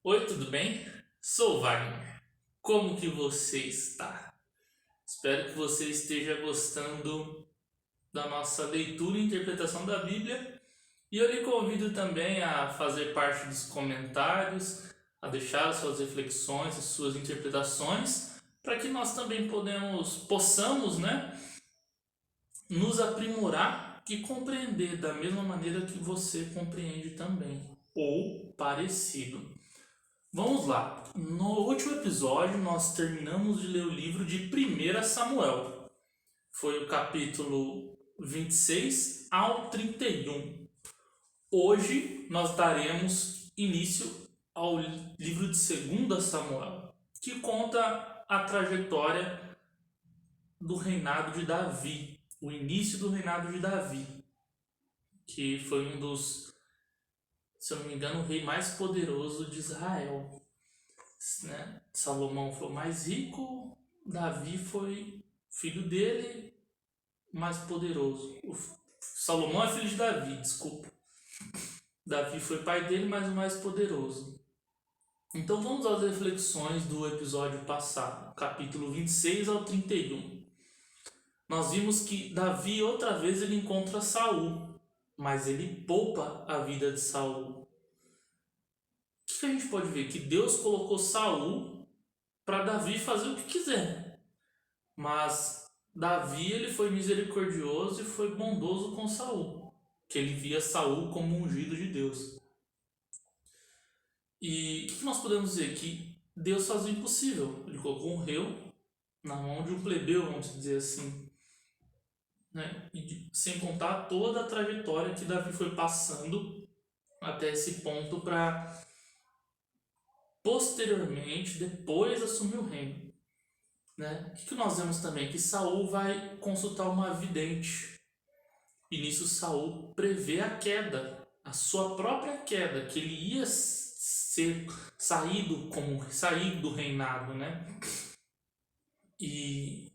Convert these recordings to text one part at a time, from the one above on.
Oi, tudo bem? Sou o Wagner. Como que você está? Espero que você esteja gostando da nossa leitura e interpretação da Bíblia. E eu lhe convido também a fazer parte dos comentários, a deixar as suas reflexões, as suas interpretações, para que nós também possamos, nos aprimorar e compreender da mesma maneira que você compreende também, ou parecido. Vamos lá. No último episódio, nós terminamos de ler o livro de 1 Samuel. Foi o capítulo 26 ao 31. Hoje, nós daremos início ao livro de 2 Samuel, que conta a trajetória do reinado de Davi, o início do reinado de Davi, que foi um dos, se eu não me engano, o rei mais poderoso de Israel. Salomão foi o mais rico, Davi foi filho dele, mais poderoso. Salomão é filho de Davi, desculpa. Davi foi pai dele, mas o mais poderoso. Então vamos às reflexões do episódio passado, capítulo 26 ao 31. Nós vimos que Davi outra vez ele encontra Saul, mas ele poupa a vida de Saul. O que a gente pode ver? Que Deus colocou Saul para Davi fazer o que quiser. Mas Davi ele foi misericordioso e foi bondoso com Saul, que ele via Saul como ungido de Deus. E o que nós podemos dizer? Que Deus faz o impossível. Ele colocou um rei na mão de um plebeu, vamos dizer assim. E sem contar toda a trajetória que Davi foi passando até esse ponto para posteriormente, depois assumir o reino. O que nós vemos também? Que Saul vai consultar uma vidente. E nisso Saul prevê a queda, a sua própria queda, que ele ia ser sair do reinado, E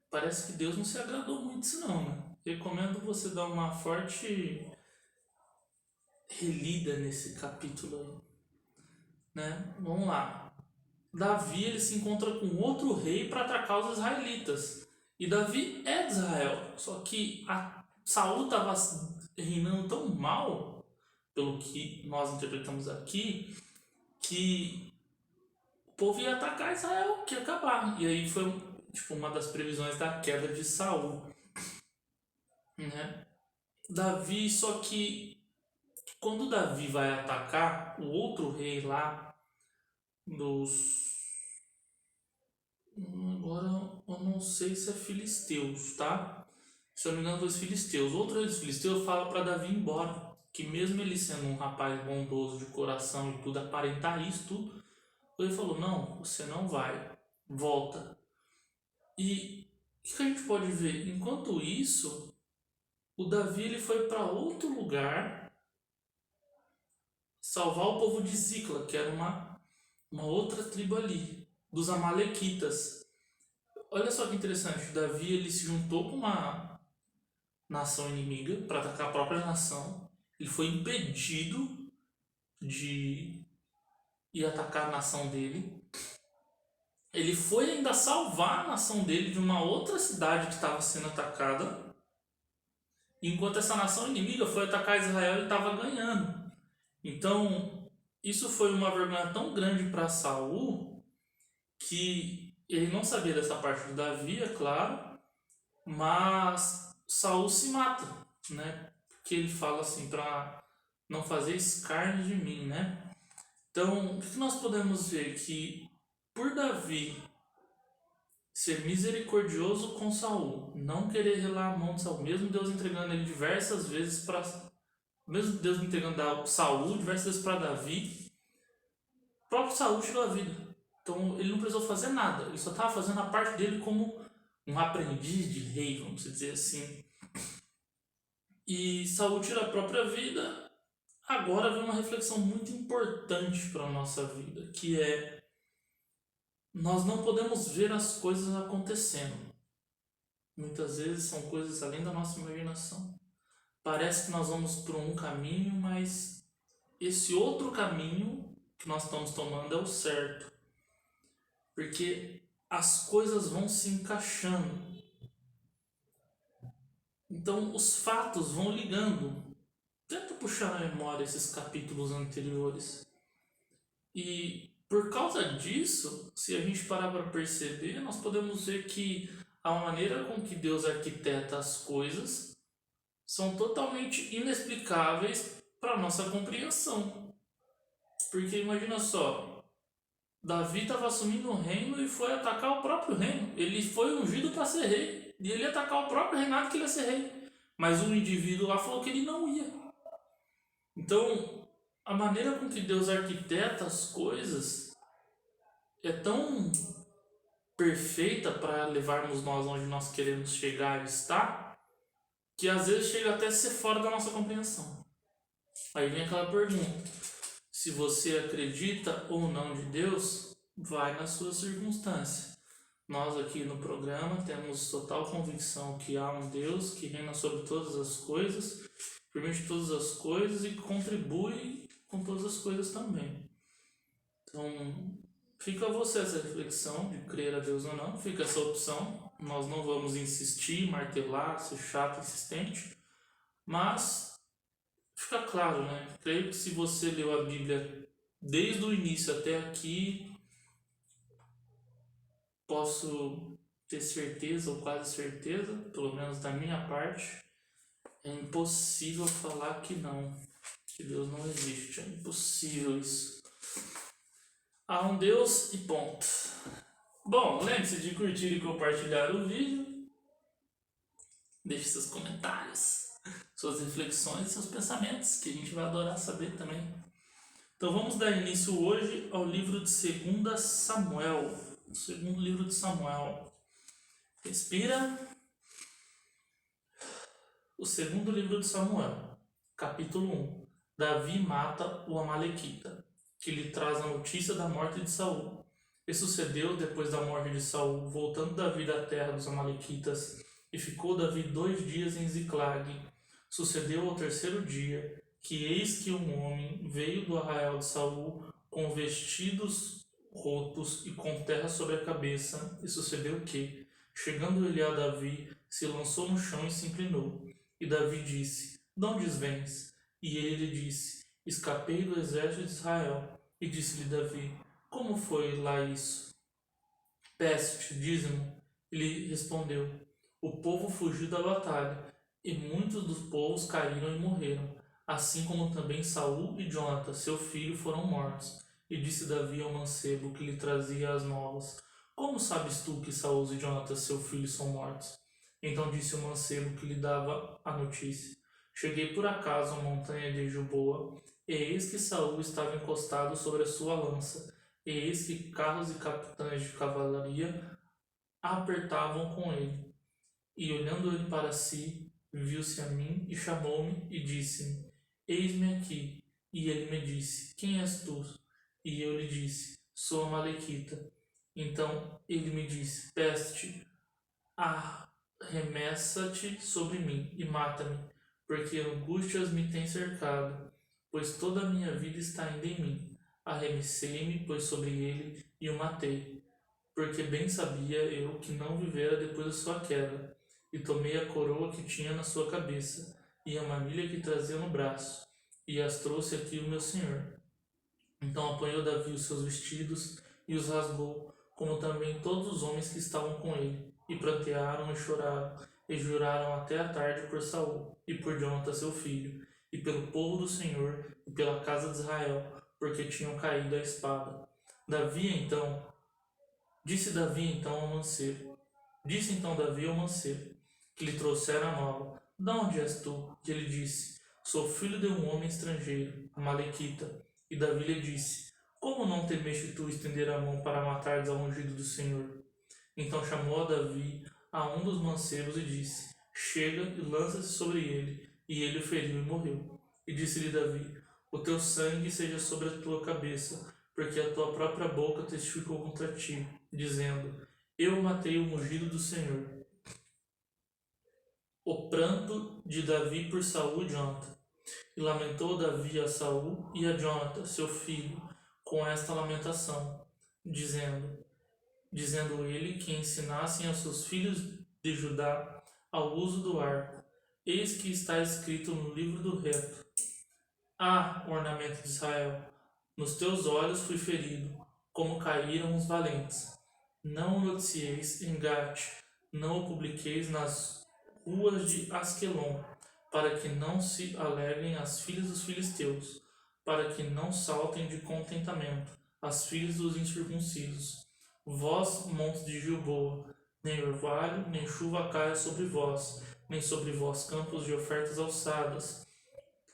parece que Deus não se agradou muito disso não, Recomendo você dar uma forte relida nesse capítulo aí, Vamos lá. Davi ele se encontra com outro rei para atacar os israelitas. E Davi é de Israel, só que Saul estava reinando tão mal, pelo que nós interpretamos aqui, que o povo ia atacar Israel, que ia acabar. E aí foi uma das previsões da queda de Saul. Davi, só que quando Davi vai atacar o outro rei lá dos. Agora eu não sei se é filisteus, tá? Se eu não me engano, dos filisteus. Outro rei dos filisteus fala para Davi ir embora. Que mesmo ele sendo um rapaz bondoso de coração e tudo, aparentar isso tudo, ele falou: não, você não vai, volta. E o que a gente pode ver? Enquanto isso, o Davi ele foi para outro lugar salvar o povo de Zicla, que era uma outra tribo ali, dos Amalequitas. Olha só que interessante, Davi ele se juntou com uma nação inimiga para atacar a própria nação. Ele foi impedido de ir atacar a nação dele. Ele foi ainda salvar a nação dele de uma outra cidade que estava sendo atacada, enquanto essa nação inimiga foi atacar Israel e estava ganhando. Então, isso foi uma vergonha tão grande para Saul que ele não sabia dessa parte de Davi, é claro, mas Saul se mata, Porque ele fala assim para não fazer escárnio de mim, Então, o que nós podemos ver? Que por Davi ser misericordioso com Saul, não querer relar a mão de Saul, mesmo Deus entregando ele diversas vezes para mesmo Deus entregando Saul diversas vezes para Davi, o próprio Saul tirou a vida. Então ele não precisou fazer nada, ele só estava fazendo a parte dele como um aprendiz de rei, vamos dizer assim. E Saul tira a própria vida. Agora vem uma reflexão muito importante para a nossa vida, que é: nós não podemos ver as coisas acontecendo. Muitas vezes são coisas além da nossa imaginação. Parece que nós vamos por um caminho, mas esse outro caminho que nós estamos tomando é o certo, porque as coisas vão se encaixando. Então os fatos vão ligando. Tenta puxar na memória esses capítulos anteriores. E por causa disso, se a gente parar para perceber, nós podemos ver que a maneira com que Deus arquiteta as coisas são totalmente inexplicáveis para nossa compreensão. Porque imagina só, Davi estava assumindo o reino e foi atacar o próprio reino. Ele foi ungido para ser rei e ele ia atacar o próprio reinado que ele ia ser rei. Mas um indivíduo lá falou que ele não ia. Então, a maneira com que Deus arquiteta as coisas é tão perfeita para levarmos nós onde nós queremos chegar e estar, que às vezes chega até a ser fora da nossa compreensão. Aí vem aquela pergunta: se você acredita ou não de Deus, vai na sua circunstância. Nós aqui no programa temos total convicção que há um Deus que reina sobre todas as coisas, permite todas as coisas e contribui com todas as coisas também. Então, fica a você essa reflexão de crer a Deus ou não, fica essa opção. Nós não vamos insistir, martelar, ser chato, insistente, mas fica claro, né? Creio que se você leu a Bíblia desde o início até aqui, posso ter certeza, ou quase certeza, pelo menos da minha parte, é impossível falar que não, que Deus não existe. É impossível isso. Há um Deus e ponto. Bom, lembre-se de curtir e compartilhar o vídeo. Deixe seus comentários, suas reflexões, seus pensamentos, que a gente vai adorar saber também. Então vamos dar início hoje ao livro de 2 Samuel. O segundo livro de Samuel. Respira. O segundo livro de Samuel, capítulo 1. Davi mata o Amalequita, que lhe traz a notícia da morte de Saul. E sucedeu, depois da morte de Saul, voltando Davi da terra dos Amalequitas, e ficou Davi 2 dias em Ziclag. Sucedeu ao 3º dia, que eis que um homem veio do arraial de Saul, com vestidos rotos e com terra sobre a cabeça. E sucedeu que, chegando ele a Davi, se lançou no chão e se inclinou. E Davi disse: De onde vens? E ele lhe disse: Escapei do exército de Israel. E disse-lhe Davi: Como foi lá isso? Peço-te dízimo. Ele respondeu: O povo fugiu da batalha, e muitos dos povos caíram e morreram, assim como também Saul e Jonatã, seu filho, foram mortos. E disse Davi ao mancebo que lhe trazia as novas: Como sabes tu que Saul e Jonatã, seu filho, são mortos? Então disse o mancebo que lhe dava a notícia: Cheguei por acaso à montanha de Gilboa, e eis que Saul estava encostado sobre a sua lança, e eis que carros e capitães de cavalaria apertavam com ele. E olhando ele para si, viu-se a mim e chamou-me e disse-me: Eis-me aqui. E ele me disse: Quem és tu? E eu lhe disse: Sou Amalequita. Então ele me disse: Peste, arremessa-te sobre mim e mata-me, porque angústias me têm cercado, pois toda a minha vida está ainda em mim. Arremessei-me, pois, sobre ele e o matei, porque bem sabia eu que não vivera depois da sua queda. E tomei a coroa que tinha na sua cabeça, e a manilha que trazia no braço, e as trouxe aqui o meu senhor. Então apanhou Davi os seus vestidos, e os rasgou, como também todos os homens que estavam com ele, e prantearam e choraram, e juraram até a tarde por Saul, e por Jonatã seu filho, e pelo povo do Senhor, e pela casa de Israel, porque tinham caído à espada. Disse então Davi ao mancebo, que lhe trouxera a nova: De onde és tu? E ele disse: Sou filho de um homem estrangeiro, Amalequita. E Davi lhe disse: Como não temeste tu estender a mão para matares ao ungido do Senhor? Então chamou a Davi a um dos mancebos e disse: Chega e lança-se sobre ele. E ele o feriu e morreu. E disse-lhe Davi: O teu sangue seja sobre a tua cabeça, porque a tua própria boca testificou contra ti, dizendo: Eu matei o ungido do Senhor. O pranto de Davi por Saul e Jonatã. E lamentou Davi a Saul e a Jonatã, seu filho, com esta lamentação, dizendo ele que ensinassem aos seus filhos de Judá ao uso do arco. Eis que está escrito no livro do reto: Ah, ornamento de Israel, nos teus olhos fui ferido, como caíram os valentes. Não o noticieis em Gate, não o publiqueis nas ruas de Asquelon, para que não se alegrem as filhas dos filisteus, para que não saltem de contentamento as filhas dos incircuncisos. Vós, montes de Gilboa, nem orvalho, nem chuva caia sobre vós, nem sobre vós campos de ofertas alçadas,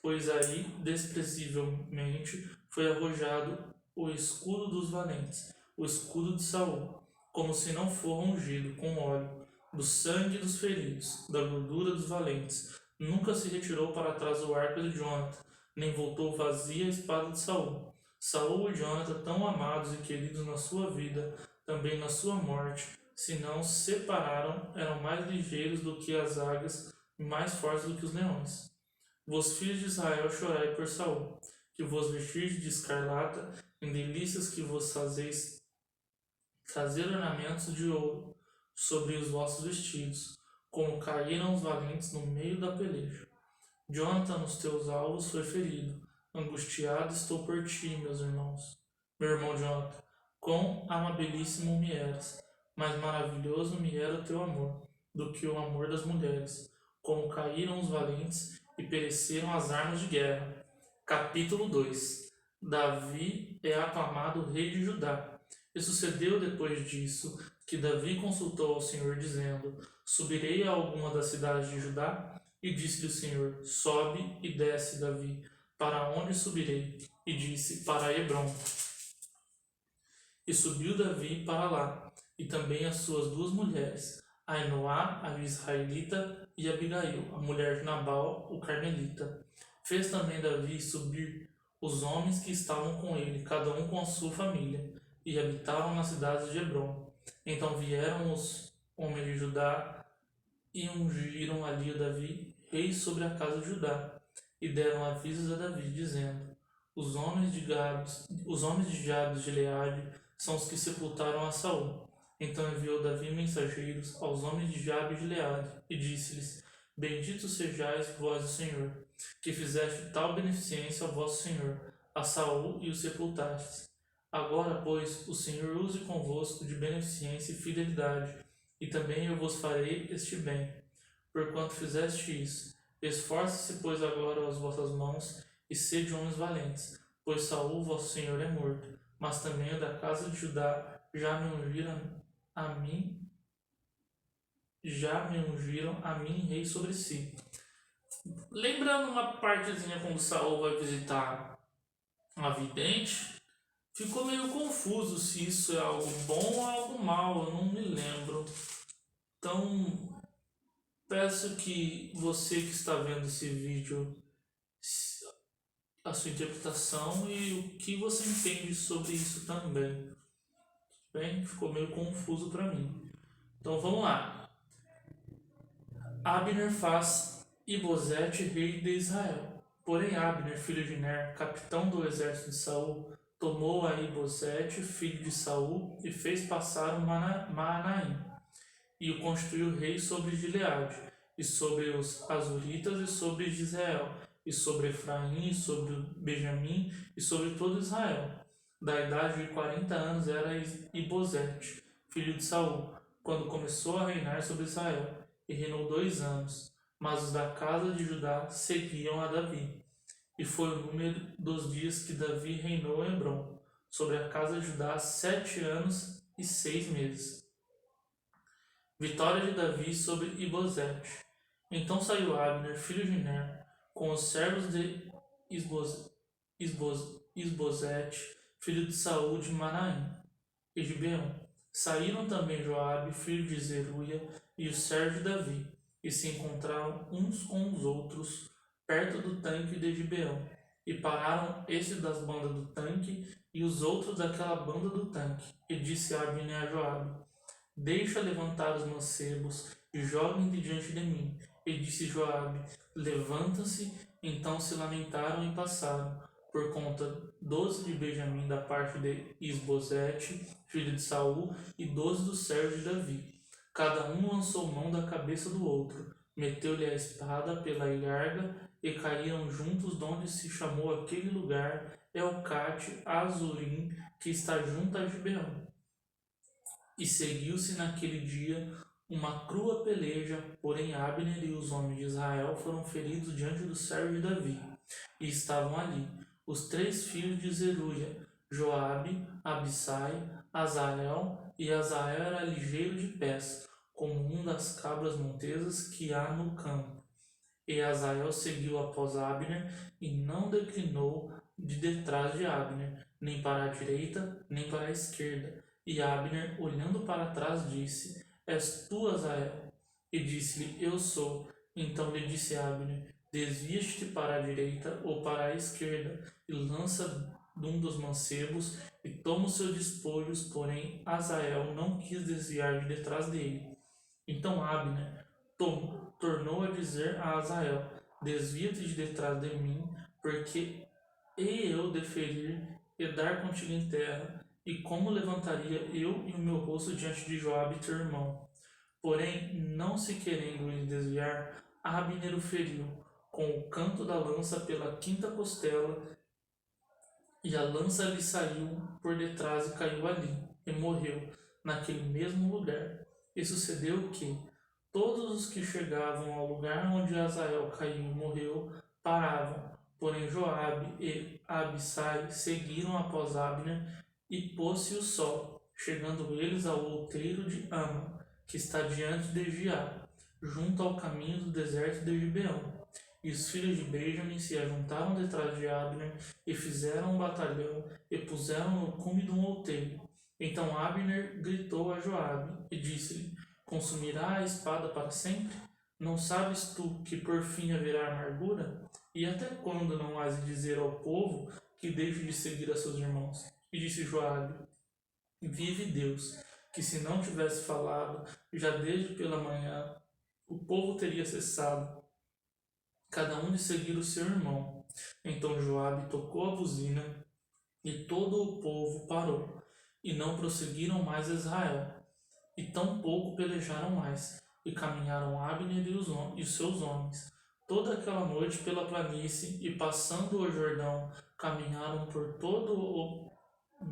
pois aí desprezivelmente foi arrojado o escudo dos valentes, o escudo de Saul, como se não for ungido com óleo, do sangue dos feridos, da gordura dos valentes. Nunca se retirou para trás o arco de Jonathan, nem voltou vazia a espada de Saul. Saul e Jonathan, tão amados e queridos na sua vida, também na sua morte, se não se separaram, eram mais ligeiros do que as águias e mais fortes do que os leões. Vós, filhos de Israel, chorai por Saul, que vos vestis de escarlata, em delícias que vos fazeis trazer ornamentos de ouro sobre os vossos vestidos, como caíram os valentes no meio da peleja. Jonathan, nos teus alvos, foi ferido. Angustiado estou por ti, meus irmãos. Meu irmão Jonathan, quão amabilíssimo me eras, mais maravilhoso me era o teu amor, do que o amor das mulheres. Como caíram os valentes e pereceram as armas de guerra. Capítulo 2. Davi é aclamado rei de Judá. E sucedeu depois disso que Davi consultou ao Senhor, dizendo: Subirei a alguma das cidades de Judá? E disse-lhe o Senhor: Sobe e desce, Davi. Para onde subirei? E disse: Para Hebrom. E subiu Davi para lá, e também as suas duas mulheres, Ainoá, a israelita, e Abigail, a mulher de Nabal, o carmelita. Fez também Davi subir os homens que estavam com ele, cada um com a sua família, e habitavam nas cidades de Hebrom. Então vieram os homens de Judá e ungiram ali a Davi, rei sobre a casa de Judá, e deram avisos a Davi, dizendo: Os homens de Jabes de Gileade são os que sepultaram a Saul. Então enviou Davi mensageiros aos homens de Jabes de Gileade, e disse-lhes: Benditos sejais vós do Senhor, que fizeste tal beneficência ao vosso Senhor, a Saul, e o sepultastes. Agora, pois, o Senhor use convosco de beneficência e fidelidade, e também eu vos farei este bem. Porquanto fizeste isso, esforce-se, pois, agora as vossas mãos, e sede homens valentes, pois Saul, vosso Senhor, é morto, mas também o da casa de Judá já me ungiram a mim rei sobre si. Lembrando uma partezinha quando Saul vai visitar a vidente, ficou meio confuso se isso é algo bom ou algo mal, eu não me lembro. Então, peço que você que está vendo esse vídeo, a sua interpretação e o que você entende sobre isso também. Bem, ficou meio confuso para mim. Então vamos lá. Abner faz Ibozete rei de Israel. Porém Abner, filho de Ner, capitão do exército de Saul, tomou a Ibozete, filho de Saul, e fez passar o Maanaim, e o constituiu rei sobre Gileade, e sobre os Azuritas, e sobre Israel, e sobre Efraim, e sobre Benjamim, e sobre todo Israel. Da idade de 40 anos era Ibozete, filho de Saul, quando começou a reinar sobre Israel, e reinou 2 anos. Mas os da casa de Judá seguiam a Davi. E foi o número dos dias que Davi reinou em Hebrom, sobre a casa de Judá, 7 anos e 6 meses. Vitória de Davi sobre Ibozete. Então saiu Abner, filho de Ner, com os servos de Isbozete, filho de Saul de Manaim, e de Beão. Saíram também Joabe, filho de Zeruia, e os servos de Davi, e se encontraram uns com os outros perto do tanque de Gibeão, e pararam este das bandas do tanque e os outros daquela banda do tanque. E disse Abner a Joabe: Deixa levantar os mancebos e joguem-te diante de mim. E disse Joabe: Levanta-se. Então se lamentaram e passaram, por conta 12 de Benjamim da parte de Isbosete, filho de Saul, e 12 dos servos de Davi. Cada um lançou mão da cabeça do outro, meteu-lhe a espada pela ilharga, e caíram juntos donde se chamou aquele lugar Elcate Azurim, que está junto a Gibeão. E seguiu-se naquele dia uma crua peleja, porém Abner e os homens de Israel foram feridos diante do servo de Davi. E estavam ali os 3 filhos de Zeruia, Joabe, Abissai, Azael, e Azael era ligeiro de pés, como um das cabras montesas que há no campo. E Azael seguiu após Abner, e não declinou de detrás de Abner, nem para a direita, nem para a esquerda. E Abner, olhando para trás, disse: És tu, Azael? E disse-lhe: Eu sou. Então lhe disse Abner: Desvia-te para a direita ou para a esquerda, e lança de um dos mancebos, e toma os seus despojos. Porém Azael não quis desviar de detrás dele. Então Abner tornou a dizer a Azael: Desvia-te de detrás de mim, porque hei eu de ferir e dar contigo em terra, e como levantaria eu e o meu rosto diante de Joabe teu irmão? Porém, não se querendo ele desviar, Abner o feriu com o canto da lança pela quinta costela, e a lança lhe saiu por detrás e caiu ali, e morreu naquele mesmo lugar. E sucedeu que todos os que chegavam ao lugar onde Azael caiu e morreu paravam. Porém Joabe e Abissai seguiram após Abner, e pôs-se o sol, chegando eles ao outeiro de Ama, que está diante de Giá, junto ao caminho do deserto de Gibeão. E os filhos de Benjamim se ajuntaram detrás de Abner, e fizeram um batalhão, e puseram no cume de um outeiro. Então Abner gritou a Joabe, e disse-lhe: Consumirá a espada para sempre? Não sabes tu que por fim haverá amargura? E até quando não has de dizer ao povo que deixe de seguir a seus irmãos? E disse Joabe: Vive Deus, que se não tivesse falado, já desde pela manhã, o povo teria cessado, cada um de seguir o seu irmão. Então Joabe tocou a buzina, e todo o povo parou, e não prosseguiram mais Israel. E tampouco pelejaram mais, e caminharam Abner e os seus homens toda aquela noite pela planície, e passando o Jordão, caminharam por todo o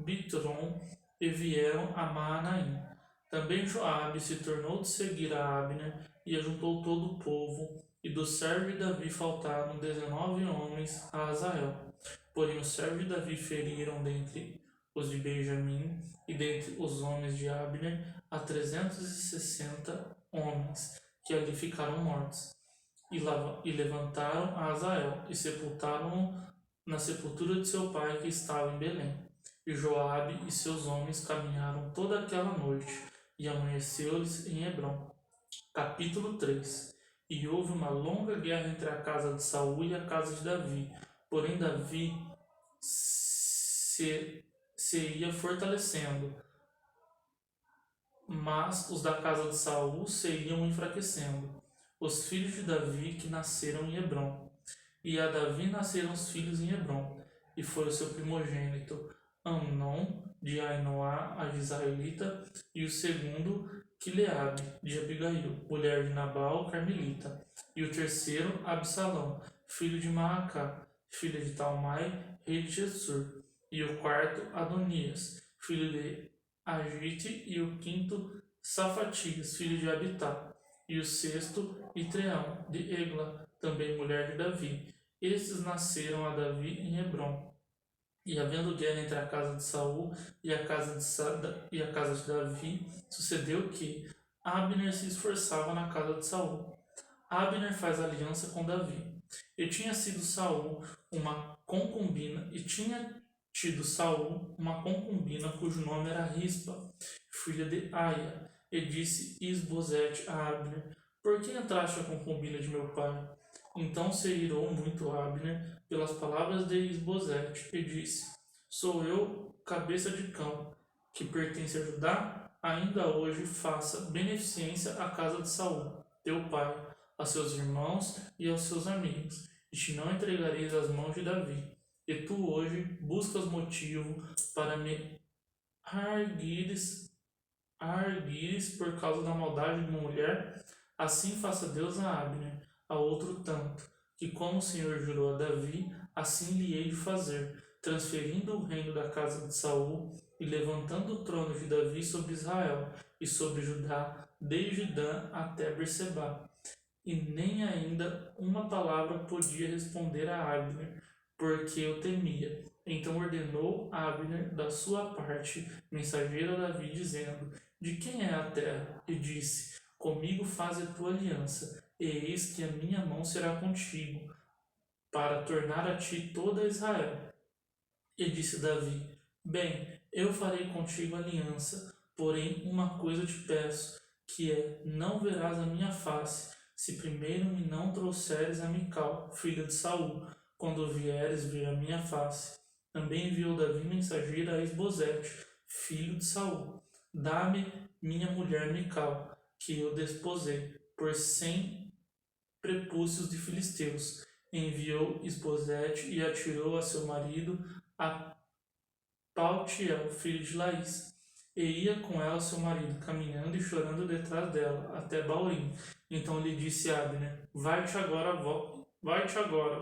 Bitron, e vieram a Maanaim. Também Joabe se tornou de seguir a Abner, e ajuntou todo o povo, e do servo de Davi faltaram 19 homens a Azael. Porém os servos de Davi feriram dentre os de Benjamim e dentre os homens de Abner a 360 homens, que ali ficaram mortos. E levantaram a Azael, e sepultaram-no na sepultura de seu pai, que estava em Belém. E Joabe e seus homens caminharam toda aquela noite, e amanheceu-lhes em Hebrom. Capítulo 3. E houve uma longa guerra entre a casa de Saul e a casa de Davi. Porém Davi se ia fortalecendo, mas os da casa de Saul se iam enfraquecendo. Os filhos de Davi que nasceram em Hebrom. E a Davi nasceram os filhos em Hebrom, e foi o seu primogênito Amnon de Ainoá, a israelita, e o segundo Quileabe de Abigail, mulher de Nabal, carmelita, e o terceiro Absalão, filho de Maacá, filha de Talmai, rei de Gessur, e o quarto Adonias, filho de Agite, e o quinto Safatias, filho de Abitá, e o sexto Itreão, de Egla, também mulher de Davi. Estes nasceram a Davi em Hebrom. E havendo guerra entre a casa de Saul e a casa de Davi, sucedeu que Abner se esforçava na casa de Saul. Abner faz aliança com Davi. E tinha tido Saul uma concubina cujo nome era Rispa, filha de Aia. E disse Isbosete a Abner: Por que entraste a concubina de meu pai? Então se irou muito Abner pelas palavras de Isbosete, e disse: Sou eu, cabeça de cão, que pertence a Judá? Ainda hoje faça beneficência à casa de Saul, teu pai, a seus irmãos e aos seus amigos, e te não entregareis às mãos de Davi. E tu hoje buscas motivo para me arguires por causa da maldade de uma mulher? Assim faça Deus a Abner, a outro tanto, que como o Senhor jurou a Davi, assim lhe hei de fazer, transferindo o reino da casa de Saul e levantando o trono de Davi sobre Israel e sobre Judá, desde Dan até Berseba. E nem ainda uma palavra podia responder a Abner, porque eu temia. Então ordenou Abner da sua parte, mensageiro a Davi, dizendo: De quem é a terra? E disse: Comigo faze a tua aliança, e eis que a minha mão será contigo, para tornar a ti toda Israel. E disse Davi: Bem, eu farei contigo aliança, porém uma coisa te peço, que é: não verás a minha face, se primeiro me não trouxeres a Mical, filha de Saul, quando vieres ver a minha face. Também enviou Davi mensageiro a Esbozete, filho de Saul: Dá-me minha mulher Mical, que eu desposei, por 100 prepúcios de filisteus. Enviou Esbozete e atirou a seu marido a Paltiel, filho de Laís. E ia com ela seu marido, caminhando e chorando detrás dela, até Baurim. Então lhe disse Abner: Vai-te agora,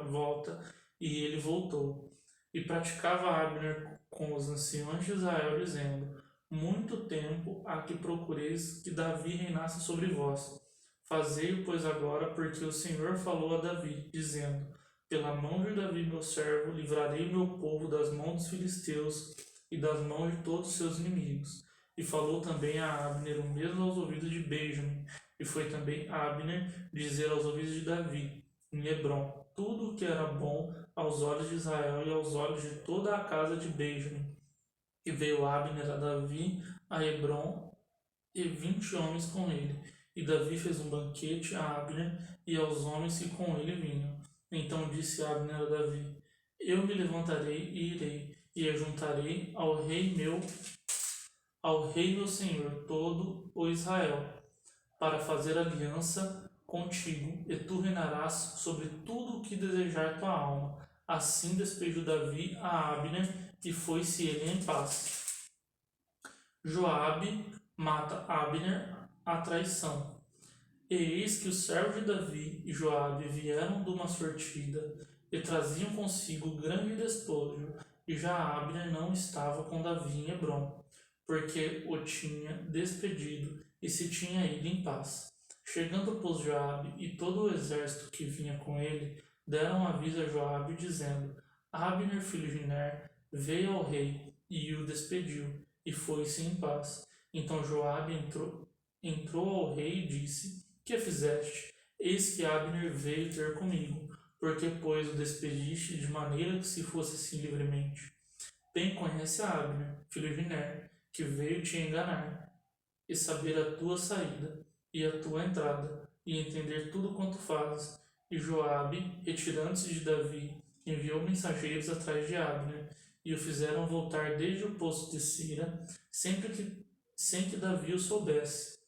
volta. E ele voltou. E praticava Abner com os anciões de Israel, dizendo: Muito tempo há que procureis que Davi reinasse sobre vós. Fazei-o, pois, agora, porque o Senhor falou a Davi, dizendo: Pela mão de Davi, meu servo, livrarei o meu povo das mãos dos filisteus e das mãos de todos os seus inimigos. E falou também a Abner o mesmo aos ouvidos de Benjamim. E foi também Abner dizer aos ouvidos de Davi, em Hebrom, tudo o que era bom aos olhos de Israel e aos olhos de toda a casa de Benjamim. E veio Abner a Davi a Hebrom e 20 homens com ele. E Davi fez um banquete a Abner e aos homens que com ele vinham. Então disse Abner a Davi: Eu me levantarei e irei, e ajuntarei ao rei meu senhor, todo o Israel, para fazer aliança contigo, e tu reinarás sobre tudo o que desejar tua alma. Assim despediu Davi a Abner, e foi-se ele em paz. Joabe mata Abner à traição. E eis que os servos de Davi e Joabe vieram de uma sortida e traziam consigo grande despojo, e já Abner não estava com Davi em Hebrom, porque o tinha despedido e se tinha ido em paz. Chegando, pois, Joabe e todo o exército que vinha com ele, deram aviso a Joabe, dizendo: Abner, filho de Ner, veio ao rei e o despediu, e foi-se em paz. Então Joabe entrou ao rei e disse: Que fizeste? Eis que Abner veio ter comigo, porque, pois, o despediste de maneira que se fosse assim livremente. Bem conhece a Abner, filho de Ner, que veio te enganar, e saber a tua saída e a tua entrada, e entender tudo quanto fazes. E Joabe, retirando-se de Davi, enviou mensageiros atrás de Abner, e o fizeram voltar desde o poço de Sira, sem que Davi o soubesse.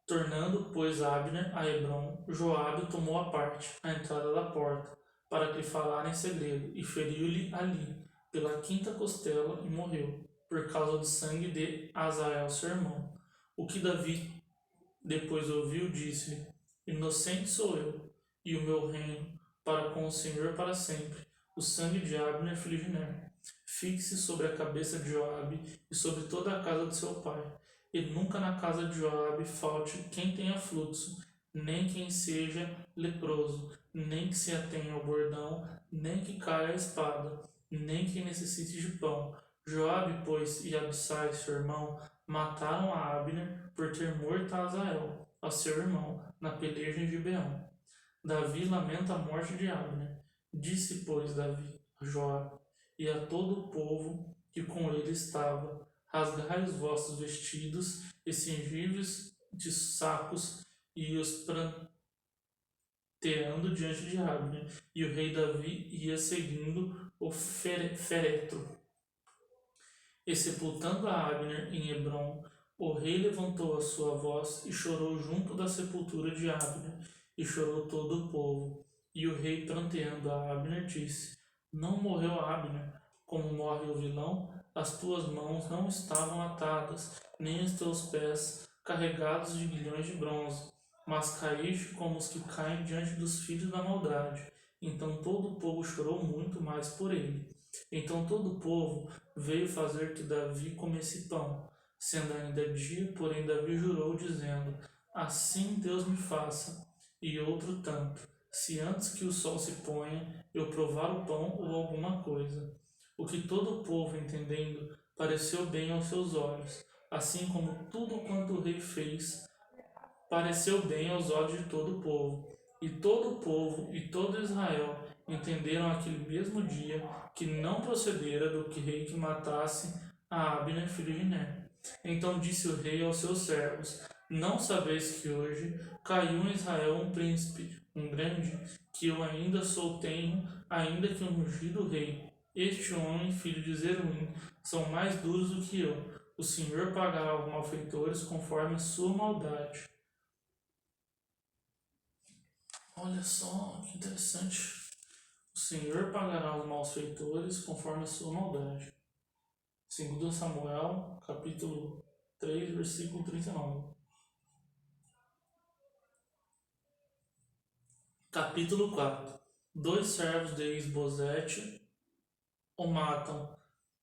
Tornando, pois, Abner a Hebrom, Joabe tomou a parte, à entrada da porta, para que lhe falar em segredo, e feriu-lhe ali, pela quinta costela, e morreu, por causa do sangue de Azael, seu irmão. O que Davi depois ouviu, disse-lhe: Inocente sou eu, e o meu reino para com o Senhor para sempre. O sangue de Abner, filho de Ner, fixe sobre a cabeça de Joabe e sobre toda a casa de seu pai. E nunca na casa de Joabe falte quem tenha fluxo, nem quem seja leproso, nem que se atenha ao bordão, nem que caia a espada, nem que necessite de pão. Joabe, pois, e Abissai, seu irmão, mataram a Abner por ter morto a Azael, a seu irmão, na peleja em Gibeão. Davi lamenta a morte de Abner. Disse, pois, Davi a Joabe e a todo o povo que com ele estava: Rasgai os vossos vestidos e cingivos de sacos, e os pranteando diante de Abner. E o rei Davi ia seguindo o féretro. E sepultando a Abner em Hebrom, o rei levantou a sua voz e chorou junto da sepultura de Abner, e chorou todo o povo. E o rei, pranteando a Abner, disse: Não morreu Abner, como morre o vilão? As tuas mãos não estavam atadas, nem os teus pés carregados de grilhões de bronze, mas caíste como os que caem diante dos filhos da maldade. Então todo o povo chorou muito mais por ele. Então todo o povo veio fazer que Davi comesse pão, sendo ainda dia, porém Davi jurou, dizendo: Assim Deus me faça, e outro tanto, se antes que o sol se ponha eu provar o pão ou alguma coisa. O que todo o povo, entendendo, pareceu bem aos seus olhos, assim como tudo quanto o rei fez, pareceu bem aos olhos de todo o povo. E todo o povo e todo Israel entenderam aquele mesmo dia que não procedera do que rei que matasse a Abner, filho de Ner. Então disse o rei aos seus servos: Não sabeis que hoje caiu em Israel um príncipe, um grande, que eu ainda sou tenro, ainda que ungido rei. Este homem, filho de Zeruim, são mais duros do que eu. O Senhor pagará aos malfeitores conforme a sua maldade. Olha só que interessante. O Senhor pagará aos malfeitores conforme a sua maldade. 2 Samuel, capítulo 3, versículo 39. Capítulo 4. Dois servos de Isbosete o matam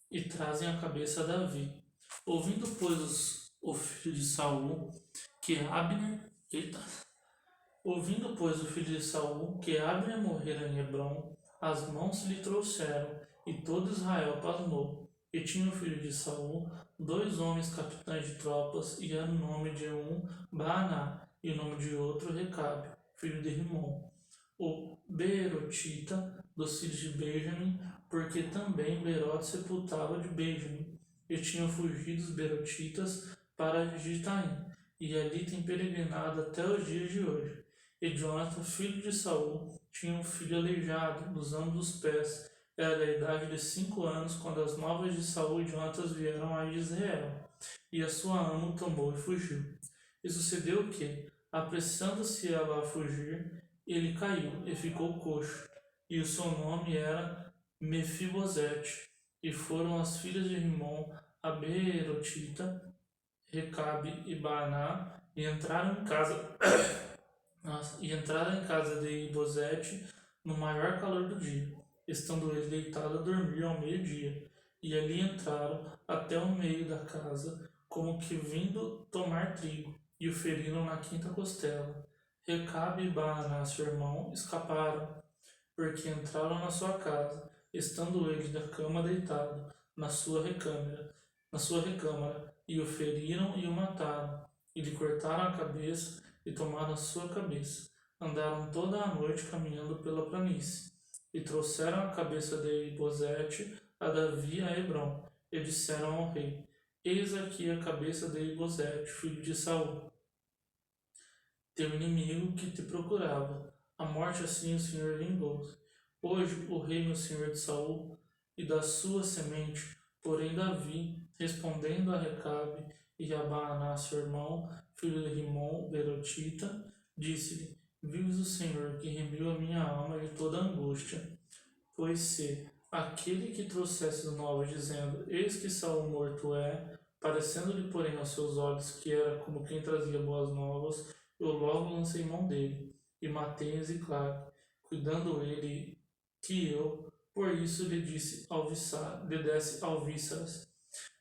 e trazem a cabeça a Davi. Ouvindo, pois, o filho de Saul que Abner... Eita! Ouvindo, pois, o filho de Saul que Abner morrera em Hebrom, as mãos lhe trouxeram, e todo Israel pasmou. E tinha o filho de Saul dois homens capitães de tropas, e era o nome de um Baaná, e o nome de outro Recabe, filho de Rimon, o Beerotita, dos filhos de Benjamim, porque também Beerot sepultava de Benjamim, e tinham fugido os Beerotitas para Gitaim, e ali tem peregrinado até os dias de hoje. E Jonathan, filho de Saul, tinha um filho aleijado dos ambos os pés. Era da idade de 5 anos quando as novas de Saul e Jonathan vieram a Israel. E a sua ama o tomou e fugiu. E sucedeu que, apressando-se ela a fugir, ele caiu e ficou coxo. E o seu nome era Mefibosete. E foram as filhas de Rimon, a Beerotita, Recabe e Baaná, e entraram em casa de Ibosete no maior calor do dia, estando ele deitado a dormir ao meio-dia. E ali entraram até o meio da casa, como que vindo tomar trigo, e o feriram na quinta costela. Recabe e Baaná, seu irmão, escaparam, porque entraram na sua casa, estando ele da cama deitado, na sua recâmara, e o feriram e o mataram, e lhe cortaram a cabeça e tomaram a sua cabeça. Andaram toda a noite caminhando pela planície, e trouxeram a cabeça de Ibosete a Davi a Hebrom, e disseram ao rei: Eis aqui a cabeça de Ibosete, filho de Saul, teu inimigo que te procurava. A morte assim o Senhor vingou-se. Hoje o rei meu senhor de Saul e da sua semente, porém Davi, respondendo a Recabe e a Baaná, seu irmão, filho de Rimon, Berotita, disse-lhe: Vives o Senhor, que remiu a minha alma de toda angústia. Pois se aquele que trouxesse novas, dizendo: Eis que Saul morto é, parecendo-lhe, porém, aos seus olhos que era como quem trazia boas novas, eu logo lancei mão dele, e matei em Ziclag, cuidando ele que eu, por isso lhe desse alvíçaras.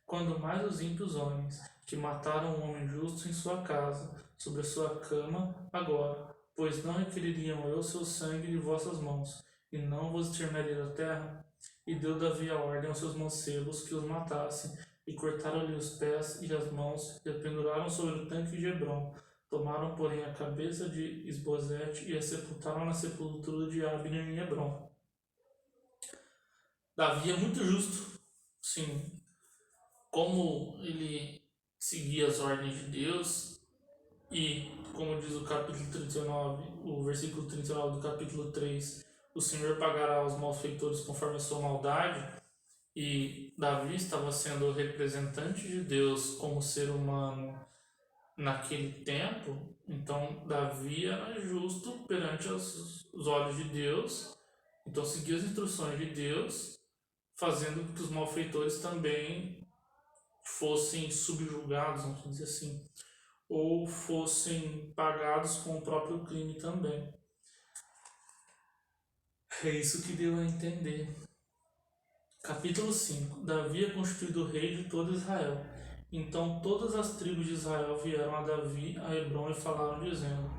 Quando mais os ímpios homens, que mataram um homem justo em sua casa, sobre a sua cama, agora, pois não requereriam eu seu sangue de vossas mãos, e não vos exterminaria da terra? E deu Davi a ordem aos seus mancebos que os matassem, e cortaram-lhe os pés e as mãos, e a penduraram sobre o tanque de Hebrom. Tomaram, porém, a cabeça de Isbosete e a sepultaram na sepultura de Abner em Hebrom. Davi é muito justo, sim, como ele seguia as ordens de Deus e, como diz o capítulo 39, o versículo 39 do capítulo 3, o Senhor pagará aos malfeitores conforme a sua maldade, e Davi estava sendo o representante de Deus como ser humano naquele tempo, então Davi era justo perante os olhos de Deus, então seguia as instruções de Deus, fazendo com que os malfeitores também fossem subjugados, vamos dizer assim, ou fossem pagados com o próprio crime também. É isso que deu a entender. Capítulo 5. Davi é constituído rei de todo Israel. Então todas as tribos de Israel vieram a Davi, a Hebrom, e falaram, dizendo: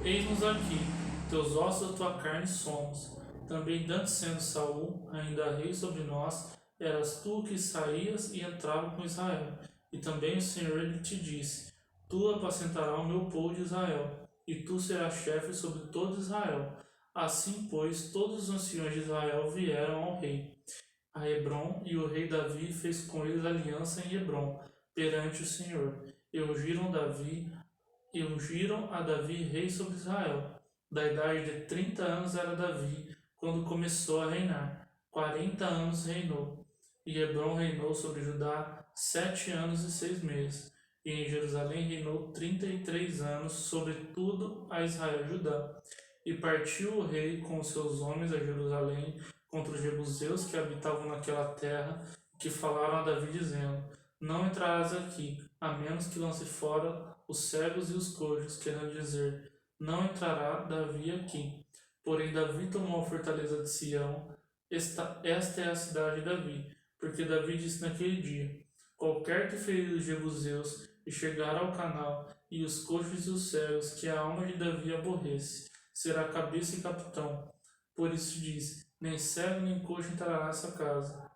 Eis-nos aqui, teus ossos da tua carne somos. Também dantes sendo Saul, ainda rei sobre nós, eras tu que saías e entrava com Israel. E também o Senhor te disse: Tu apacentarás o meu povo de Israel, e tu serás chefe sobre todo Israel. Assim, pois, todos os anciões de Israel vieram ao rei, a Hebrom, e o rei Davi fez com eles aliança em Hebrom, perante o Senhor. E ungiram a Davi rei sobre Israel. Da idade de 30 anos era Davi, quando começou a reinar. 40 anos reinou. E Hebrom reinou sobre Judá 7 anos e 6 meses. E em Jerusalém reinou 33 anos sobre tudo a Israel e Judá. E partiu o rei com os seus homens a Jerusalém contra os jebuseus que habitavam naquela terra, que falaram a Davi, dizendo: Não entrarás aqui, a menos que lance fora os cegos e os coxos, querendo dizer: Não entrará Davi aqui. Porém Davi tomou a fortaleza de Sião. Esta é a cidade de Davi, porque Davi disse naquele dia: Qualquer que ferir os jebuseus e chegar ao canal, e os coxos e os cegos, que a alma de Davi aborrece, será cabeça e capitão. Por isso diz: Nem cego nem coxo entrará nessa casa.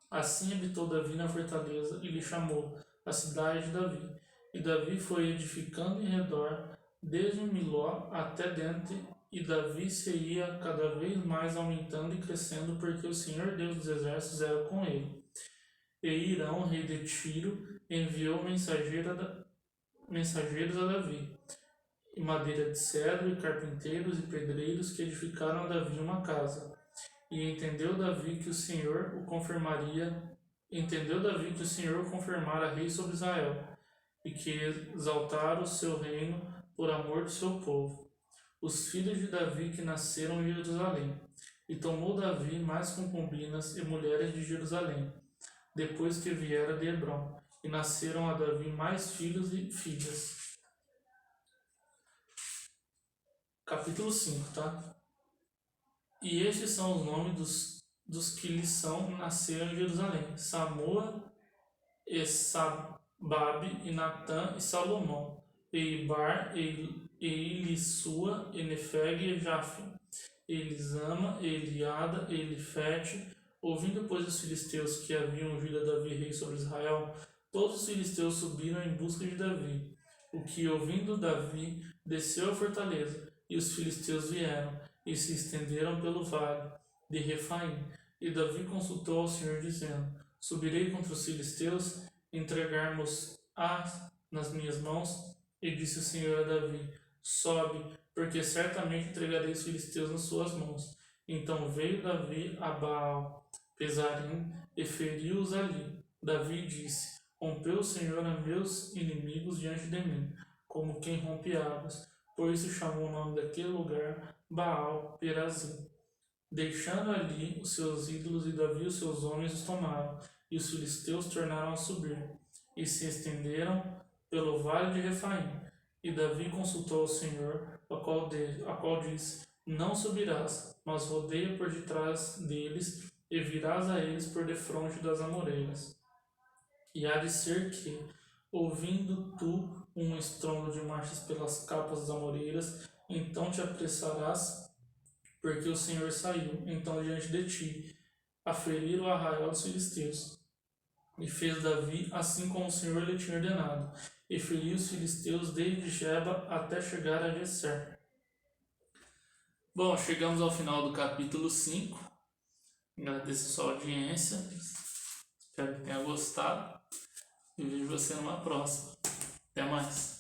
Assim habitou Davi na fortaleza, e lhe chamou a cidade de Davi. E Davi foi edificando em redor, desde Miló até dentro, e Davi se ia cada vez mais aumentando e crescendo, porque o Senhor Deus dos exércitos era com ele. E Irão, rei de Tiro, enviou mensageiros a Davi, e madeira de cedro, e carpinteiros e pedreiros, que edificaram a Davi uma casa. E entendeu Davi que o Senhor o confirmara rei sobre Israel, e que exaltara o seu reino por amor do seu povo, os filhos de Davi que nasceram em Jerusalém. E tomou Davi mais concubinas e mulheres de Jerusalém, depois que viera de Hebrom, e nasceram a Davi mais filhos e filhas. Capítulo 5, tá? E estes são os nomes dos que lhe nasceram em Jerusalém: Samua, Esababe, e Natã, e Salomão, e Ibar, e Elisua, e Nefeg, e Jafim, e Elisama, e Eliada, e Elifete. Ouvindo, pois, os filisteus que haviam ungido a Davi rei sobre Israel, todos os filisteus subiram em busca de Davi. O que, ouvindo Davi, desceu à fortaleza, e os filisteus vieram, e se estenderam pelo vale de Refaim. E Davi consultou ao Senhor, dizendo: Subirei contra os filisteus, entregarmos-á nas minhas mãos? E disse o Senhor a Davi: Sobe, porque certamente entregarei os filisteus nas suas mãos. Então veio Davi a Baal-Pesarim e feriu-os ali. Davi disse: Rompeu o Senhor a meus inimigos diante de mim, como quem rompe águas. Por isso chamou o nome daquele lugar Baal-Perazim. Deixando ali os seus ídolos, e Davi e os seus homens os tomaram, e os filisteus tornaram a subir, e se estenderam pelo vale de Refaim. E Davi consultou ao Senhor, a qual disse: Não subirás, mas rodeia por detrás deles, e virás a eles por defronte das amoreiras. E há de ser que, ouvindo tu um estrondo de marchas pelas capas das amoreiras, então te apressarás, porque o Senhor saiu então diante de ti, a ferir o arraial dos filisteus. E fez Davi assim como o Senhor lhe tinha ordenado, e feriu os filisteus desde Geba até chegar a Gesser. Bom, chegamos ao final do capítulo 5. Agradeço a sua audiência. Espero que tenha gostado. E vejo você numa próxima. Até mais.